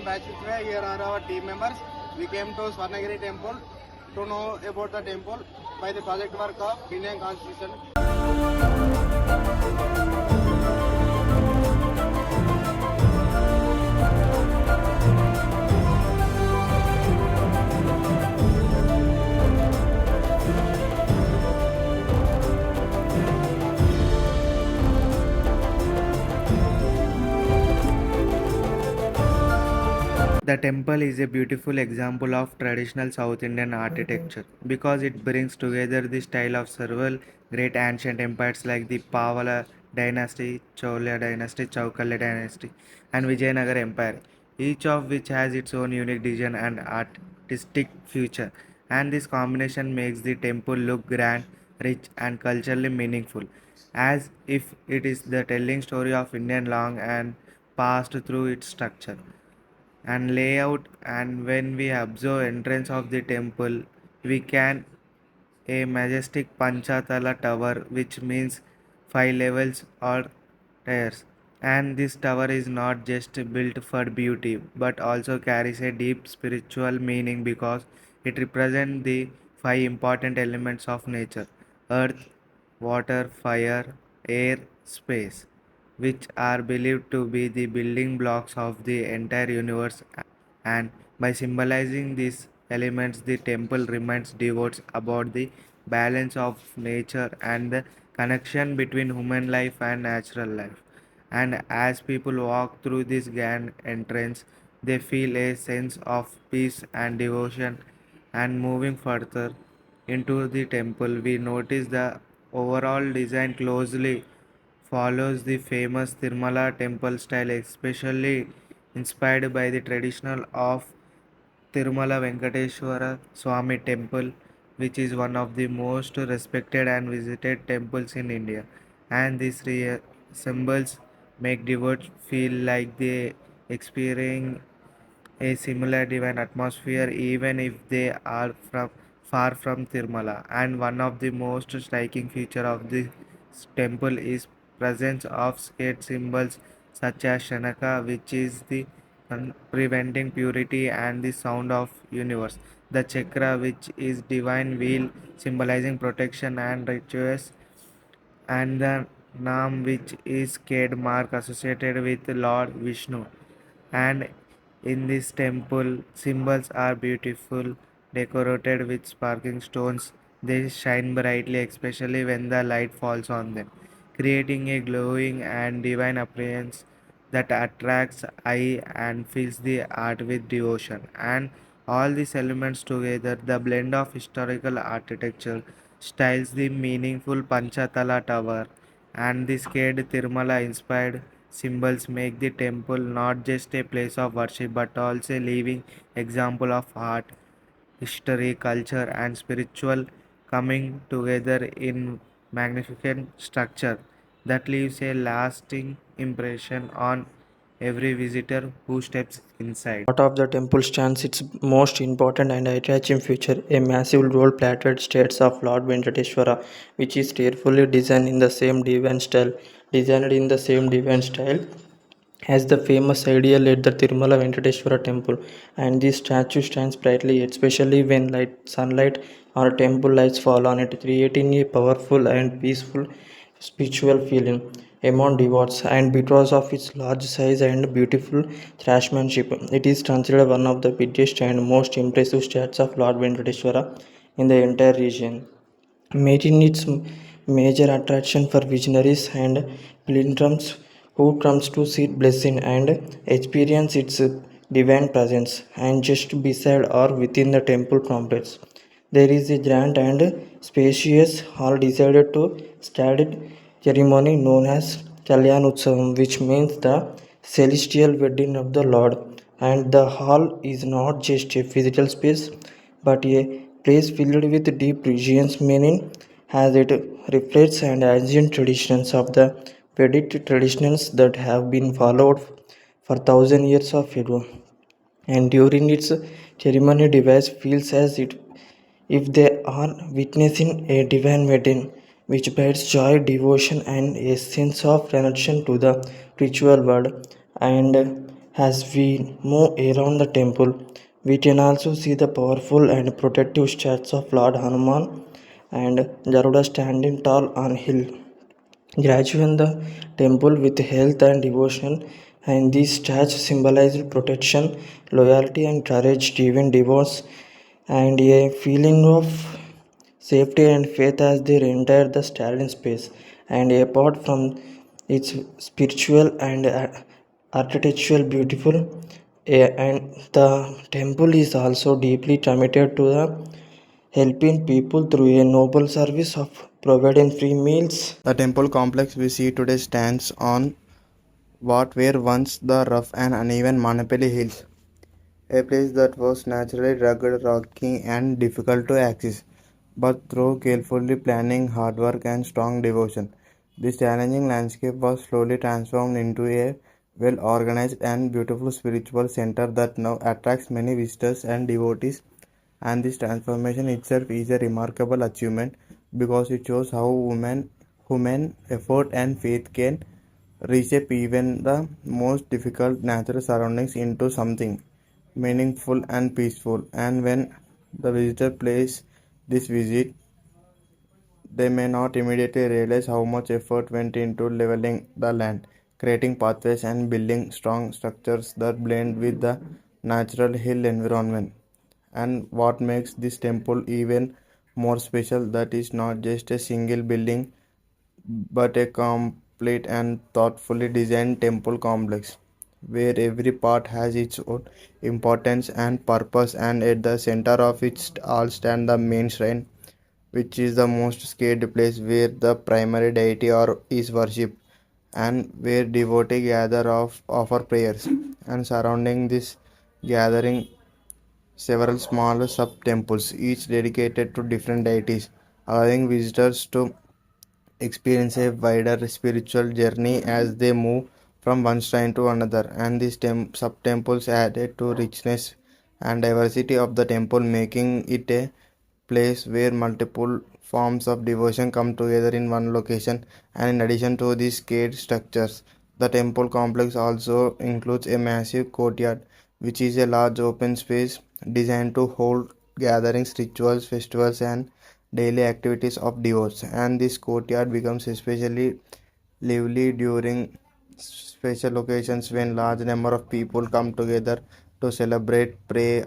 bachelor today. Here are our team members. We came to Swarnagiri temple to know about the temple by the project work of Indian Constitution. The temple is a beautiful example of traditional South Indian architecture because it brings together the style of several great ancient empires like the Pavala dynasty, Chola dynasty, Chaukala dynasty, and Vijayanagar Empire, each of which has its own unique design and artistic future. And this combination makes the temple look grand, rich, and culturally meaningful, as if it is the telling story of Indian long and past through its structure and layout. And when we observe entrance of the temple, we can a majestic panchatala tower, which means 5 levels or tiers. And this tower is not just built for beauty but also carries a deep spiritual meaning because it represents the 5 important elements of nature: earth, water, fire, air, space, which are believed to be the building blocks of the entire universe. And by symbolizing these elements, the temple reminds devotees about the balance of nature and the connection between human life and natural life. And as people walk through this grand entrance, they feel a sense of peace and devotion. And moving further into the temple, we notice the overall design closely follows the famous Tirumala temple style, especially inspired by the traditional of Tirumala Venkateshwara Swami temple, which is one of the most respected and visited temples in India. And these symbols make devotees feel like they experiencing a similar divine atmosphere even if they are far from Tirumala. And one of the most striking feature of this temple is presence of sacred symbols such as Shanaka, which is the preventing purity, and the sound of universe. The chakra, which is divine wheel symbolizing protection and rituals, and the Nam, which is scared mark associated with Lord Vishnu. And in this temple, symbols are beautiful, decorated with sparkling stones. They shine brightly, especially when the light falls on them, creating a glowing and divine appearance that attracts eye and fills the art with devotion. And all these elements together, the blend of historical architecture styles, the meaningful Panchatala tower, and the scared Tirumala inspired symbols make the temple not just a place of worship but also a living example of art, history, culture, and spiritual coming together in magnificent structure that leaves a lasting impression on every visitor who steps inside. Part of the temple stands its most important and eye-catching feature, a massive gold-plated statue of Lord Venkateshwara, which is carefully designed in the same divine style as the famous ideal at the Tirumala Venkateshwara temple. And this statue stands brightly, especially when sunlight or temple lights fall on it, creating a powerful and peaceful spiritual feeling among devotees. And because of its large size and beautiful craftsmanship, it is considered one of the biggest and most impressive statues of Lord Venkateshwara in the entire region, making it major attraction for visionaries and pilgrims who comes to seek blessing and experience its divine presence. And just beside or within the temple complex, there is a grand and spacious hall decided to studied ceremony known as Kalyanutsavam, which means the celestial wedding of the Lord. And the hall is not just a physical space but a place filled with deep religious meaning, as it reflects and ancient traditions of the Vedic traditions that have been followed for thousand years of ago. And during its ceremony, device feels as if they are witnessing a divine wedding, which bears joy, devotion, and a sense of connection to the spiritual world. And As we move around the temple, we can also see the powerful and protective statues of Lord Hanuman and Garuda standing tall on hill. Graduating the temple with health and devotion, and these statues symbolize protection, loyalty, and courage, divine devotes, and a feeling of safety and faith as they enter the stalin space. And apart from its spiritual and architectural beautiful, and the temple is also deeply committed to the helping people through a noble service of providing free meals. The temple complex we see today stands on what were once the rough and uneven Manapelli Hills, a place that was naturally rugged, rocky, and difficult to access. But through carefully planning, hard work, and strong devotion, this challenging landscape was slowly transformed into a well organized and beautiful spiritual center that now attracts many visitors and devotees. And this transformation itself is a remarkable achievement because it shows how human effort and faith can reshape even the most difficult natural surroundings into something meaningful and peaceful. And when the visitor plays this visit, they may not immediately realize how much effort went into leveling the land, creating pathways, and building strong structures that blend with the natural hill environment. And what makes this temple even more special that is not just a single building but a complete and thoughtfully designed temple complex where every part has its own importance and purpose, and at the center of it all stand the main shrine, which is the most sacred place where the primary deity is worshipped and where devotees gather of offer prayers. And surrounding this gathering several small sub temples, each dedicated to different deities, allowing visitors to experience a wider spiritual journey as they move from one shrine to another. And these sub temples added to richness and diversity of the temple, making it a place where multiple forms of devotion come together in one location. And in addition to these cave structures, the temple complex also includes a massive courtyard, which is a large open space designed to hold gatherings, rituals, festivals, and daily activities of devotees. And this courtyard becomes especially lively during special occasions when large number of people come together to celebrate, pray,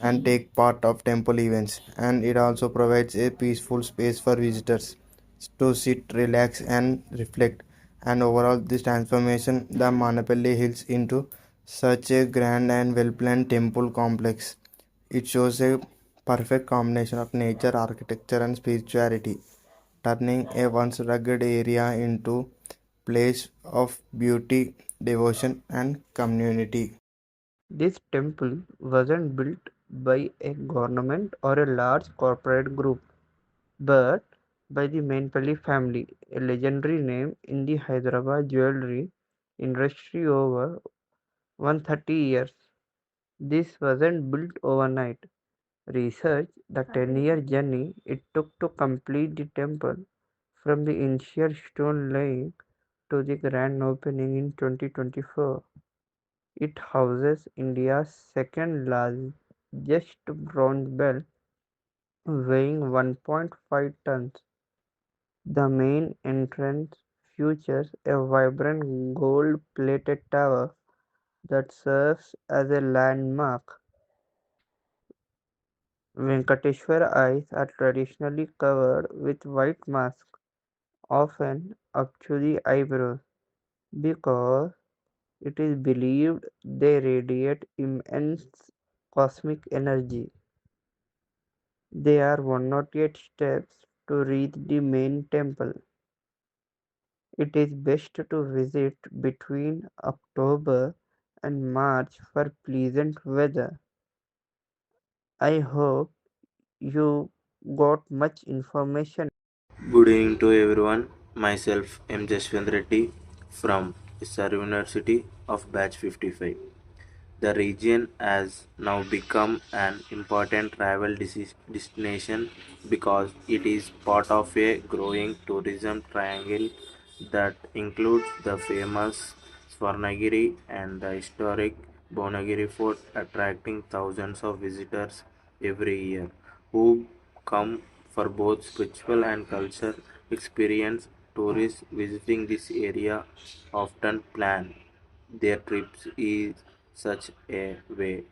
and take part of temple events. And it also provides a peaceful space for visitors to sit, relax, and reflect. And overall, this transformation the Manapelli Hills into such a grand and well planned temple complex. It shows a perfect combination of nature, architecture, and spirituality, turning a once rugged area into place of beauty, devotion, and community. This temple wasn't built by a government or a large corporate group, but by the Mainpalli family, a legendary name in the Hyderabad jewelry industry over 130 years. This wasn't built overnight. Research the 10-year journey it took to complete the temple from the initial stone laying to the grand opening in 2024. It houses India's second largest bronze bell, weighing 1.5 tons. The main entrance features a vibrant gold-plated tower that serves as a landmark. Venkateshwara eyes are traditionally covered with white masks, often up to the eyebrows, because it is believed they radiate immense cosmic energy. There are 108 steps to reach the main temple. It is best to visit between October and March for pleasant weather. I hope you got much information. Good evening to everyone. Myself M. Jaswant Reddy from SR University of Batch 55. The region has now become an important travel destination because it is part of a growing tourism triangle that includes the famous Swarnagiri and the historic Bonagiri Fort, attracting thousands of visitors every year who come for both spiritual and cultural experience. Tourists visiting this area often plan their trips in such a way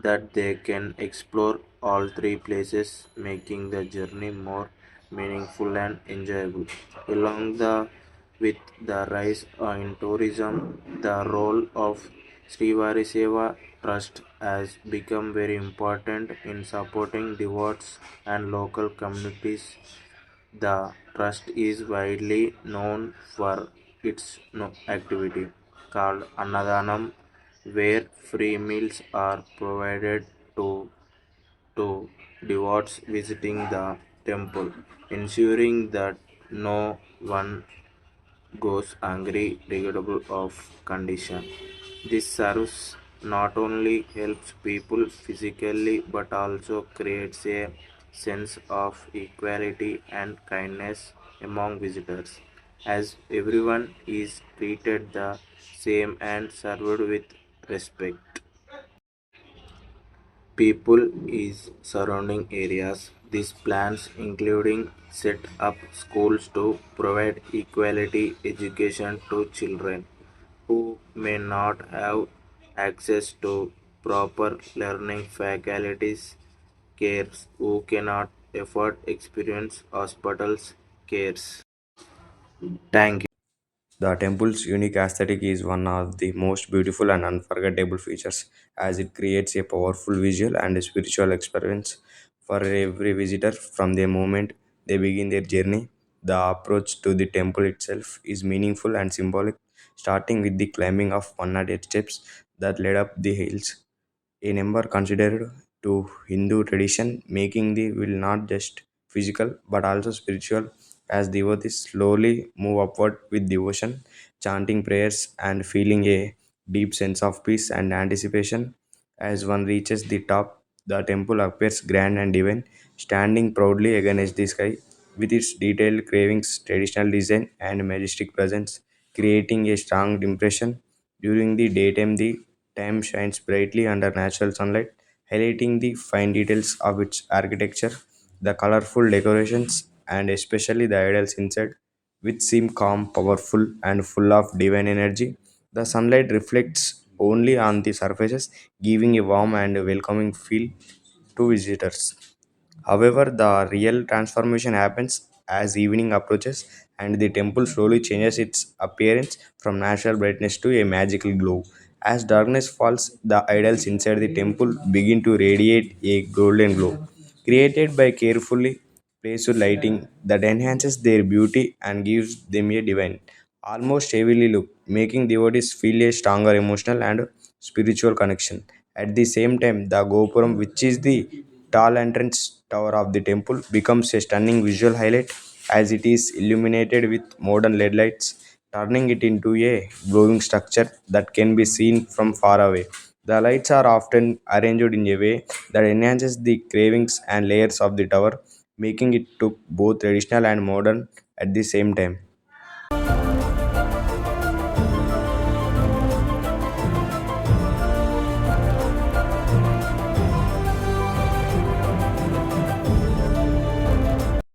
that they can explore all three places, making the journey more meaningful and enjoyable. Along the with the rise in tourism, the role of Srivari Seva Trust has become very important in supporting devotees and local communities. The trust is widely known for its activity called Annadanam, where free meals are provided to devotees visiting the temple, ensuring that no one goes hungry regardless of condition. This service not only helps people physically but also creates a sense of equality and kindness among visitors, as everyone is treated the same and served with respect. People is surrounding areas. These plans including set up schools to provide equality education to children who may not have access to proper learning faculties, cares who cannot afford experience hospitals cares. Thank you. The temple's unique aesthetic is one of the most beautiful and unforgettable features, as it creates a powerful visual and spiritual experience for every visitor from the moment they begin their journey. The approach to the temple itself is meaningful and symbolic, starting with the climbing of 108 steps that led up the hills, a number considered to Hindu tradition, making the will not just physical but also spiritual as devotees slowly move upward with devotion, chanting prayers and feeling a deep sense of peace and anticipation. As one reaches the top, the temple appears grand and divine, standing proudly against the sky with its detailed carvings, traditional design, and majestic presence, creating a strong impression. During the daytime, the time shines brightly under natural sunlight, highlighting the fine details of its architecture, the colorful decorations, and especially the idols inside, which seem calm, powerful, and full of divine energy. The sunlight reflects only on the surfaces, giving a warm and welcoming feel to visitors. However, the real transformation happens as evening approaches and the temple slowly changes its appearance from natural brightness to a magical glow. As darkness falls, the idols inside the temple begin to radiate a golden glow, created by carefully placed lighting that enhances their beauty and gives them a divine, almost heavenly look, making devotees feel a stronger emotional and spiritual connection. At the same time, the Gopuram, which is the tall entrance tower of the temple, becomes a stunning visual highlight as it is illuminated with modern LED lights, turning it into a glowing structure that can be seen from far away. The lights are often arranged in a way that enhances the carvings and layers of the tower, making it look both traditional and modern at the same time.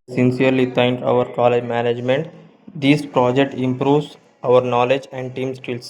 Sincerely thank our college management. This project improves our knowledge and team skills.